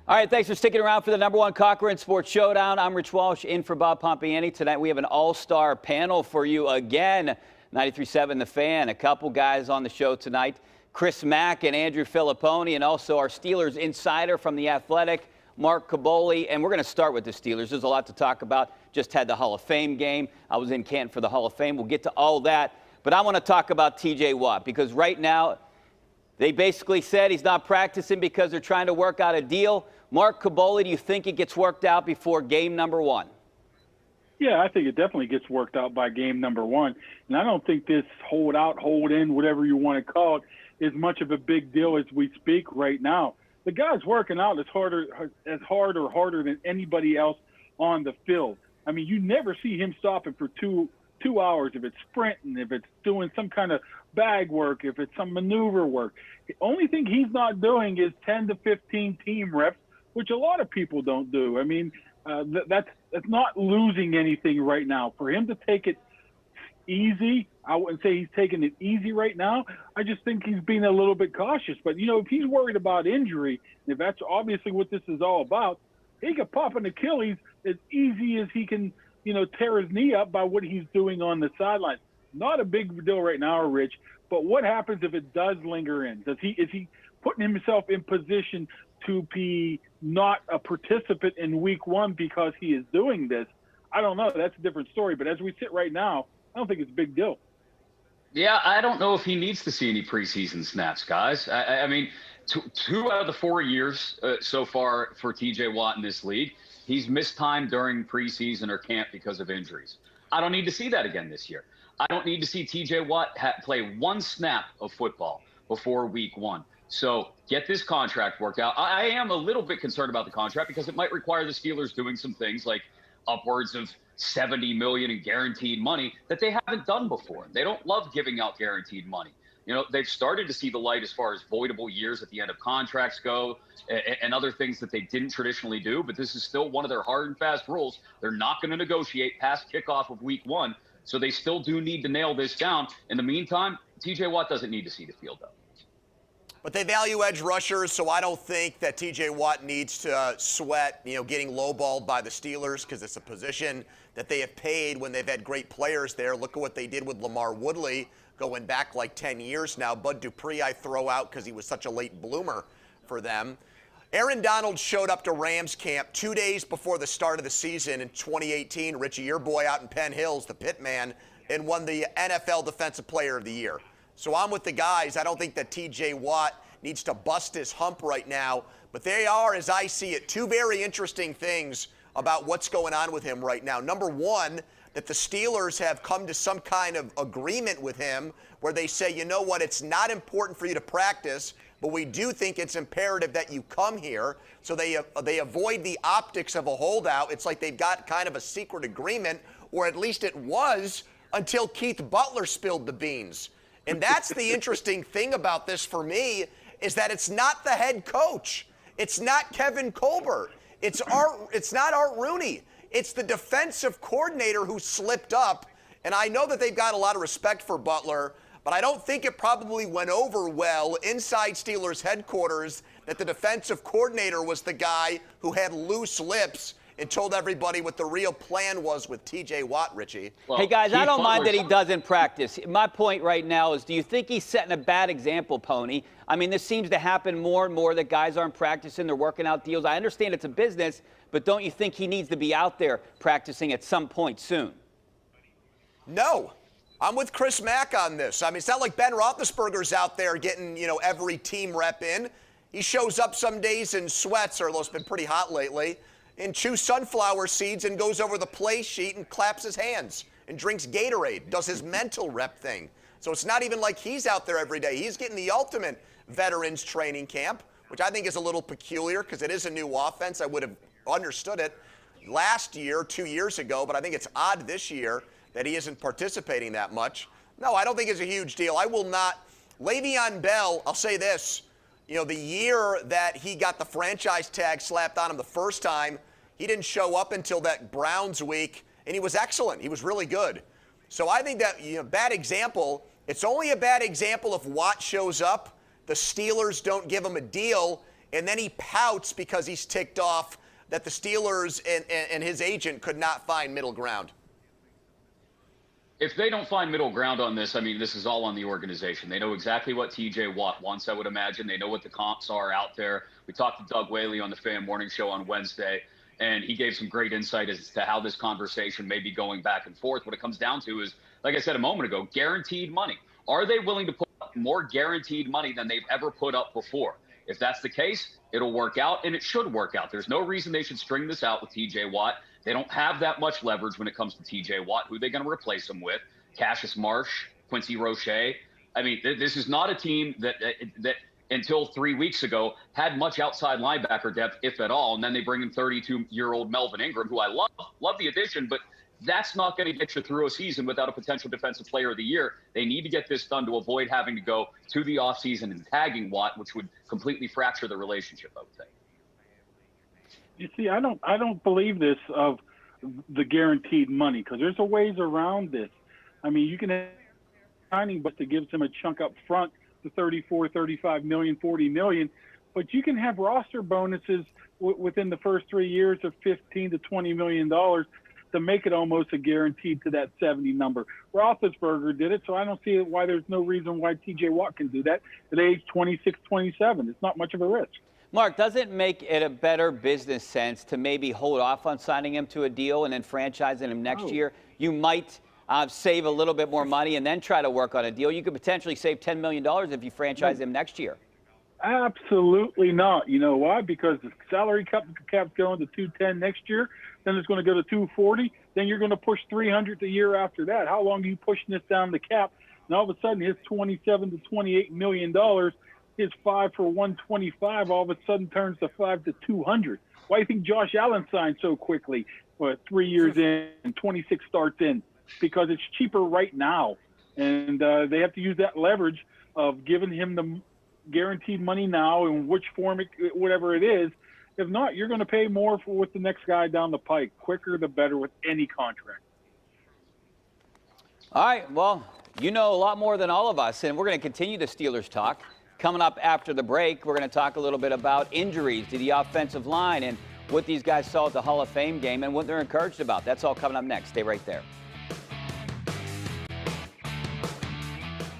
All right, thanks for sticking around for the #1 Cochran Sports Showdown. I'm Rich Walsh, in for Bob Pompiani. Tonight we have an all-star panel for you again. 93.7 The Fan. A couple guys on the show tonight. Chris Mack and Andrew Fillipponi, and also our Steelers insider from The Athletic, Mark Kaboly. And we're going to start with the Steelers. There's a lot to talk about. Just had the Hall of Fame game. I was in Canton for the Hall of Fame. We'll get to all that. But I want to talk about T.J. Watt, because right now they basically said he's not practicing because they're trying to work out a deal. Mark Kaboly, do you think it gets worked out before game #1? Yeah, I think it definitely gets worked out by game #1. And I don't think this hold out, hold in, whatever you want to call it, is much of a big deal as we speak right now. The guy's working out as hard or harder than anybody else on the field. I mean, you never see him stopping for two hours, if it's sprinting, if it's doing some kind of bag work, if it's some maneuver work. The only thing he's not doing is 10 to 15 team reps, which a lot of people don't do. I mean, that's not losing anything right now. For him to take it easy, I wouldn't say he's taking it easy right now. I just think he's being a little bit cautious. But, you know, if he's worried about injury, if that's obviously what this is all about, he could pop an Achilles as easy as he can, you know, tear his knee up by what he's doing on the sideline. Not a big deal right now, Rich, but what happens if it does linger in? Is he putting himself in position to be not a participant in week 1 because he is doing this? I don't know. That's a different story. But as we sit right now, I don't think it's a big deal. Yeah, I don't know if he needs to see any preseason snaps, guys. I mean, two out of the 4 years so far for T.J. Watt in this league, he's missed time during preseason or camp because of injuries. I don't need to see that again this year. I don't need to see T.J. Watt play one snap of football before week 1. So get this contract worked out. I am a little bit concerned about the contract because it might require the Steelers doing some things like upwards of $70 million in guaranteed money that they haven't done before. They don't love giving out guaranteed money. You know, they've started to see the light as far as voidable years at the end of contracts go and other things that they didn't traditionally do. But this is still one of their hard and fast rules. They're not going to negotiate past kickoff of week 1. So they still do need to nail this down. In the meantime, T.J. Watt doesn't need to see the field, though. But they value edge rushers, so I don't think that T.J. Watt needs to sweat, you know, getting lowballed by the Steelers, because it's a position that they have paid when they've had great players there. Look at what they did with Lamar Woodley going back like 10 years now. Bud Dupree I throw out because he was such a late bloomer for them. Aaron Donald showed up to Rams camp 2 days before the start of the season in 2018. Richie, your boy out in Penn Hills, the pit man, and won the NFL Defensive Player of the Year. So I'm with the guys. I don't think that T.J. Watt needs to bust his hump right now. But they are, as I see it, two very interesting things about what's going on with him right now. Number one, that the Steelers have come to some kind of agreement with him where they say, you know what, it's not important for you to practice, but we do think it's imperative that you come here. So they avoid the optics of a holdout. It's like they've got kind of a secret agreement, or at least it was until Keith Butler spilled the beans. And that's the interesting thing about this for me, is that it's not the head coach. It's not Kevin Colbert. It's not Art Rooney. It's the defensive coordinator who slipped up. And I know that they've got a lot of respect for Butler, but I don't think it probably went over well inside Steelers headquarters that the defensive coordinator was the guy who had loose lips and told everybody what the real plan was with T.J. Watt, Richie. Well, hey, guys, I don't mind that he doesn't practice. My point right now is, do you think he's setting a bad example, Pony? I mean, this seems to happen more and more that guys aren't practicing. They're working out deals. I understand it's a business, but don't you think he needs to be out there practicing at some point soon? No. I'm with Chris Mack on this. I mean, it's not like Ben Roethlisberger's out there getting, you know, every team rep in. He shows up some days in sweats, although it's been pretty hot lately, and chews sunflower seeds and goes over the play sheet and claps his hands and drinks Gatorade, does his mental rep thing. So it's not even like he's out there every day. He's getting the ultimate veterans training camp, which I think is a little peculiar because it is a new offense. I would have understood it last year, 2 years ago, but I think it's odd this year that he isn't participating that much. No, I don't think it's a huge deal. I will not. Le'Veon Bell, I'll say this. You know, the year that he got the franchise tag slapped on him the first time, he didn't show up until that Browns week, and he was excellent. He was really good. So I think that, you know, bad example. It's only a bad example if Watt shows up, the Steelers don't give him a deal, and then he pouts because he's ticked off that the Steelers and his agent could not find middle ground? If they don't find middle ground on this, I mean, this is all on the organization. They know exactly what TJ Watt wants, I would imagine. They know what the comps are out there. We talked to Doug Whaley on the Fan Morning Show on Wednesday, and he gave some great insight as to how this conversation may be going back and forth. What it comes down to is, like I said a moment ago, guaranteed money. Are they willing to put up more guaranteed money than they've ever put up before? If that's the case, it'll work out, and it should work out. There's no reason they should string this out with TJ Watt. They don't have that much leverage when it comes to TJ Watt. Who are they going to replace him with? Cassius Marsh, Quincy Roche. I mean, this is not a team that until 3 weeks ago had much outside linebacker depth, if at all. And then they bring in 32-year-old Melvin Ingram, who I love the addition, but that's not going to get you through a season without a potential defensive player of the year. They need to get this done to avoid having to go to the offseason and tagging Watt, which would completely fracture the relationship, I would think. You see, I don't believe this of the guaranteed money, because there's a ways around this. I mean, you can have signing, but that gives him a chunk up front, the 34, 35 million, 40 million, but you can have roster bonuses within the first 3 years of $15 to $20 million to make it almost a guaranteed to that 70 number. Roethlisberger did it, so I don't see why there's no reason why TJ Watt can do that at age 26, 27. It's not much of a risk. Mark, does it make it a better business sense to maybe hold off on signing him to a deal and then franchising him next year? You might save a little bit more money and then try to work on a deal. You could potentially save $10 million if you franchise him next year. Absolutely not. You know why? Because the salary cap's going to 210 next year. Then it's going to go to 240. Then you're going to push 300 the year after that. How long are you pushing this down the cap? And all of a sudden, his $27 to $28 million, his 5 for 125, all of a sudden turns to 5 to 200. Why do you think Josh Allen signed so quickly? 3 years in and 26 starts in? Because it's cheaper right now, and they have to use that leverage of giving him the guaranteed money now, in which form, whatever it is. If not, you're going to pay more with the next guy down the pike. Quicker the better with any contract. All right, well, you know a lot more than all of us, and we're going to continue the Steelers talk. Coming up after the break, we're going to talk a little bit about injuries to the offensive line and what these guys saw at the Hall of Fame game and what they're encouraged about. That's all coming up next. Stay right there.